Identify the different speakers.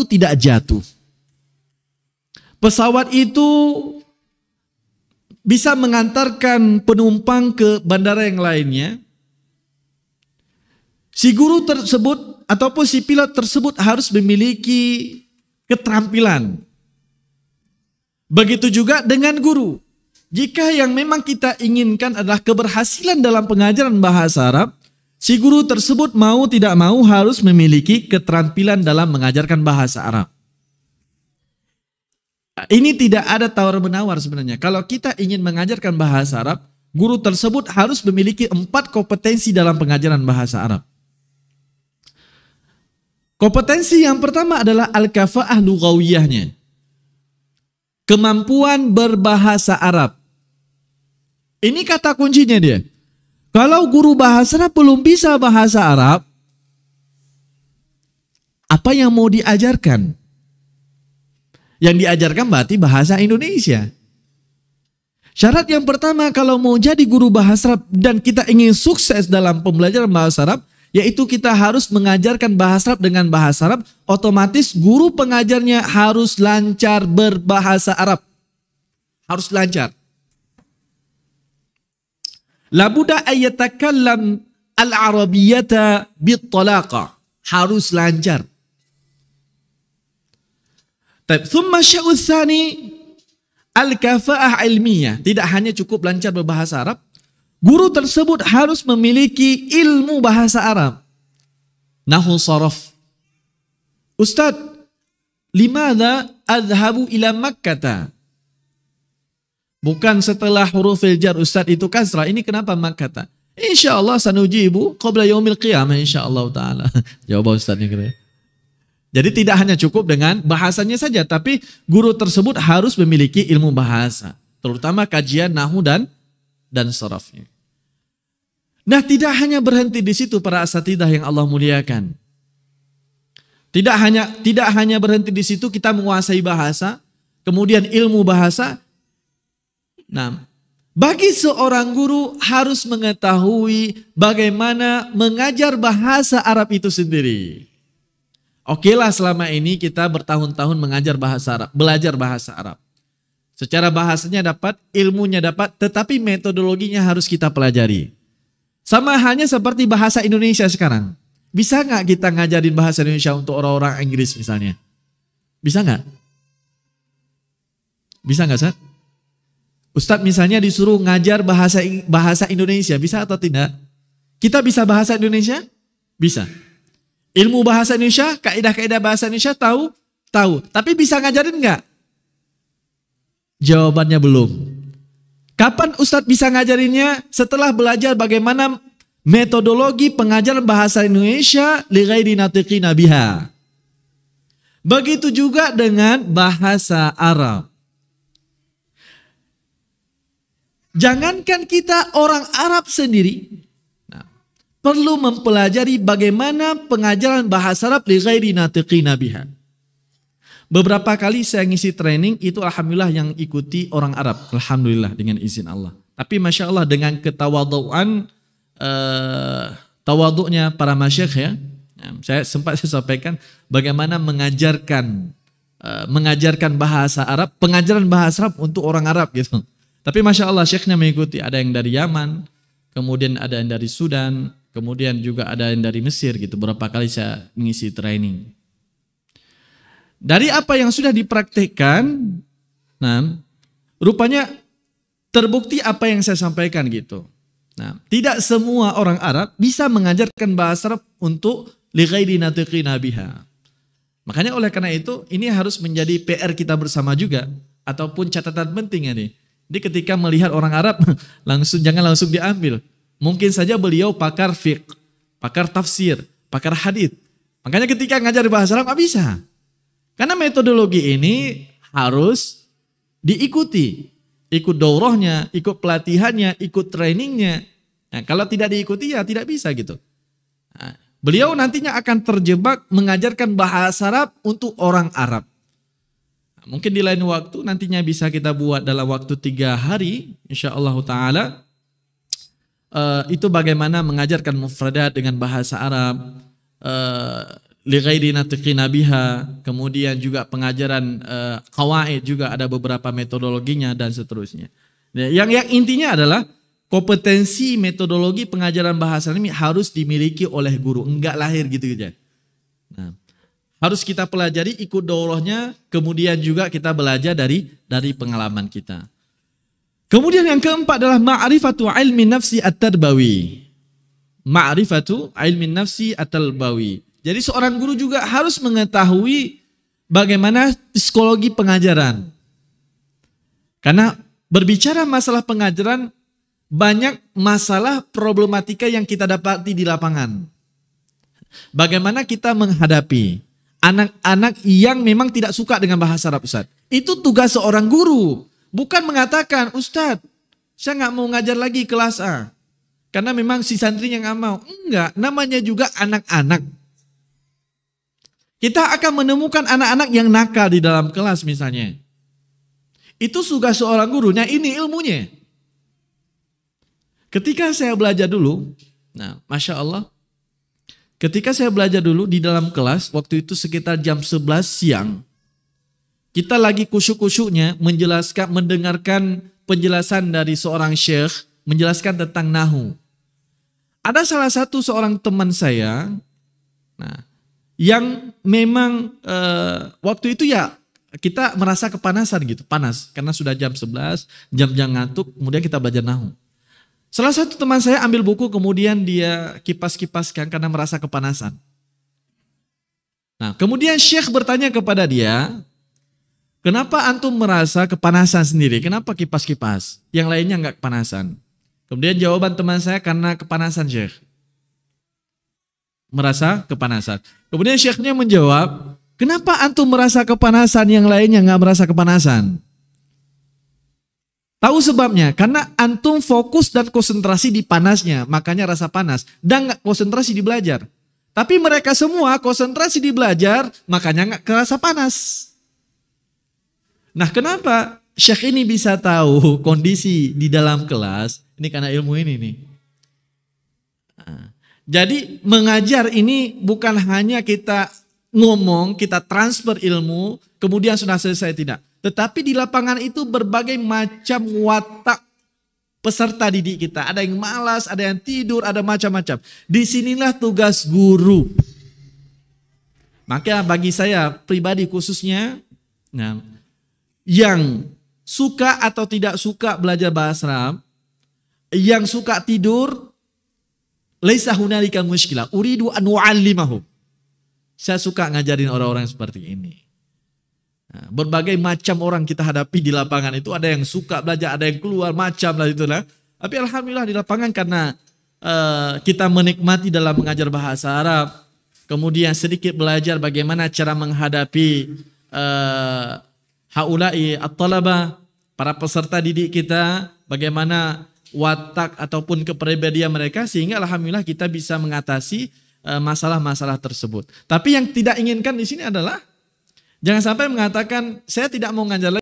Speaker 1: tidak jatuh. Pesawat itu bisa mengantarkan penumpang ke bandara yang lainnya. Si guru tersebut ataupun si pilot tersebut harus memiliki keterampilan. Begitu juga dengan guru. Jika yang memang kita inginkan adalah keberhasilan dalam pengajaran bahasa Arab, si guru tersebut mau tidak mau harus memiliki keterampilan dalam mengajarkan bahasa Arab. Ini tidak ada tawar-menawar sebenarnya. Kalau kita ingin mengajarkan bahasa Arab, guru tersebut harus memiliki 4 kompetensi dalam pengajaran bahasa Arab. Kompetensi yang pertama adalah al-kafa'ah lughawiyahnya. Kemampuan berbahasa Arab. Ini kata kuncinya dia. Kalau guru bahasa Arab belum bisa bahasa Arab, apa yang mau diajarkan? Yang diajarkan berarti bahasa Indonesia. Syarat yang pertama kalau mau jadi guru bahasa Arab dan kita ingin sukses dalam pembelajaran bahasa Arab, yaitu kita harus mengajarkan bahasa Arab dengan bahasa Arab, otomatis guru pengajarnya harus lancar berbahasa Arab. Harus lancar. Labuda ayyatakallam al-arabiyyata bit-talaqa. Harus lancar. Thumma sya'u tsani al-kafa'ah ilmiyah. Tidak hanya cukup lancar berbahasa Arab, guru tersebut harus memiliki ilmu bahasa Arab. Nahwu sharaf. Ustaz, limadha adhabu ila Makkah? Bukan setelah huruf jar Ustaz itu kasrah. Ini kenapa Makkah? InsyaAllah sanujibu qabla yaumil qiyamah insyaAllah ta'ala. Jawab Ustaz ini kira. Jadi tidak hanya cukup dengan bahasanya saja, tapi guru tersebut harus memiliki ilmu bahasa. Terutama kajian nahwu dan sharafnya. Nah, tidak hanya berhenti di situ para asatidah yang Allah muliakan. Tidak hanya berhenti di situ kita menguasai bahasa, kemudian ilmu bahasa. Nah, bagi seorang guru harus mengetahui bagaimana mengajar bahasa Arab itu sendiri. Oke lah, selama ini kita bertahun-tahun mengajar bahasa Arab, belajar bahasa Arab. Secara bahasanya dapat, ilmunya dapat, tetapi metodologinya harus kita pelajari. Sama halnya seperti bahasa Indonesia sekarang. Bisa nggak kita ngajarin bahasa Indonesia untuk orang-orang Inggris misalnya? Bisa nggak? Bisa nggak, Ustaz? Ustadz misalnya disuruh ngajar bahasa Indonesia, bisa atau tidak? Kita bisa bahasa Indonesia? Bisa. Ilmu bahasa Indonesia, kaidah-kaidah bahasa Indonesia tahu? Tahu. Tapi bisa ngajarin nggak? Jawabannya belum. Kapan Ustadz bisa ngajarinnya? Setelah belajar bagaimana metodologi pengajaran bahasa Indonesia li ghairi natiqina biha. Begitu juga dengan bahasa Arab. Jangankan kita orang Arab sendiri, perlu mempelajari bagaimana pengajaran bahasa Arab li ghairi natiqina biha. Beberapa kali saya ngisi training itu alhamdulillah yang ikuti orang Arab, alhamdulillah dengan izin Allah. Tapi masya Allah dengan ketawaduan, tawaduknya para masyayikh ya, saya sempat sampaikan bagaimana mengajarkan bahasa Arab, pengajaran bahasa Arab untuk orang Arab gitu. Tapi masya Allah syekhnya mengikuti, ada yang dari Yaman, kemudian ada yang dari Sudan, kemudian juga ada yang dari Mesir gitu. Berapa kali saya mengisi training. Dari apa yang sudah dipraktekkan, nah, rupanya terbukti apa yang saya sampaikan gitu. Nah, tidak semua orang Arab bisa mengajarkan bahasa Arab untuk li ghairi natiqina biha. Makanya oleh karena itu ini harus menjadi PR kita bersama juga ataupun catatan penting ya nih. Jadi ketika melihat orang Arab jangan langsung diambil. Mungkin saja beliau pakar fiqh, pakar tafsir, pakar hadits. Makanya ketika ngajar bahasa Arab nggak bisa. Karena metodologi ini harus diikuti. Ikut daurahnya, ikut pelatihannya, ikut trainingnya. Nah, kalau tidak diikuti ya tidak bisa gitu. Nah, beliau nantinya akan terjebak mengajarkan bahasa Arab untuk orang Arab. Nah, mungkin di lain waktu nantinya bisa kita buat dalam waktu 3 hari. InsyaAllah ta'ala. Itu bagaimana mengajarkan mufradat dengan bahasa Arab. li ghairi natiqina biha, kemudian juga pengajaran qawaid juga ada beberapa metodologinya dan seterusnya. Yang intinya adalah kompetensi metodologi pengajaran bahasa ini harus dimiliki oleh guru, enggak lahir gitu aja. Nah, harus kita pelajari, ikut daurahnya, kemudian juga kita belajar dari pengalaman kita. Kemudian yang keempat adalah ma'rifatu ilmi nafsi at-tarbawi. Ma'rifatu ilmi nafsi at-tarbawi. Jadi seorang guru juga harus mengetahui bagaimana psikologi pengajaran. Karena berbicara masalah pengajaran, banyak masalah problematika yang kita dapati di lapangan. Bagaimana kita menghadapi anak-anak yang memang tidak suka dengan bahasa Arab, Ustaz. Itu tugas seorang guru. Bukan mengatakan, Ustaz, saya nggak mau ngajar lagi kelas A. Karena memang si santrinya nggak mau. Enggak, namanya juga anak-anak. Kita akan menemukan anak-anak yang nakal di dalam kelas misalnya. Itu tugas seorang gurunya, ini ilmunya. Ketika saya belajar dulu, nah Masya Allah, ketika saya belajar dulu di dalam kelas, waktu itu sekitar jam 11 siang, kita lagi kusyuk-kusyuknya mendengarkan penjelasan dari seorang syekh, menjelaskan tentang nahu. Ada salah satu seorang teman saya, nah, yang memang waktu itu ya kita merasa kepanasan gitu, panas karena sudah jam 11, jam-jam ngantuk, kemudian kita belajar nahu. Salah satu teman saya ambil buku, kemudian dia kipas-kipaskan karena merasa kepanasan. Nah, kemudian syekh bertanya kepada dia, kenapa antum merasa kepanasan sendiri? Kenapa kipas-kipas? Yang lainnya enggak kepanasan. Kemudian jawaban teman saya, karena kepanasan syekh. Merasa kepanasan. Kemudian syekhnya menjawab, kenapa antum merasa kepanasan, yang lainnya enggak merasa kepanasan? Tahu sebabnya? Karena antum fokus dan konsentrasi di panasnya, makanya rasa panas. Dan enggak konsentrasi di belajar. Tapi mereka semua konsentrasi di belajar, makanya enggak kerasa panas. Nah, kenapa syekh ini bisa tahu kondisi di dalam kelas? Ini karena ilmu ini nih. Nah, jadi mengajar ini bukan hanya kita ngomong, kita transfer ilmu, kemudian sudah selesai, tidak. Tetapi di lapangan itu berbagai macam watak peserta didik kita. Ada yang malas, ada yang tidur, ada macam-macam. Disinilah tugas guru. Maka bagi saya pribadi khususnya, nah, yang suka atau tidak suka belajar bahasa Arab, yang suka tidur, laisa hunalika mushkilah, uridu an u'allimahum. Saya suka ngajarin orang-orang seperti ini. Nah, berbagai macam orang kita hadapi di lapangan itu, ada yang suka belajar, ada yang keluar macam lah itulah. Tapi alhamdulillah di lapangan karena kita menikmati dalam mengajar bahasa Arab, kemudian sedikit belajar bagaimana cara menghadapi haula'i at-talaba, para peserta didik kita, bagaimana watak ataupun kepribadian mereka, sehingga alhamdulillah kita bisa mengatasi masalah-masalah tersebut. Tapi yang tidak inginkan di sini adalah jangan sampai mengatakan saya tidak mau ngajar lagi.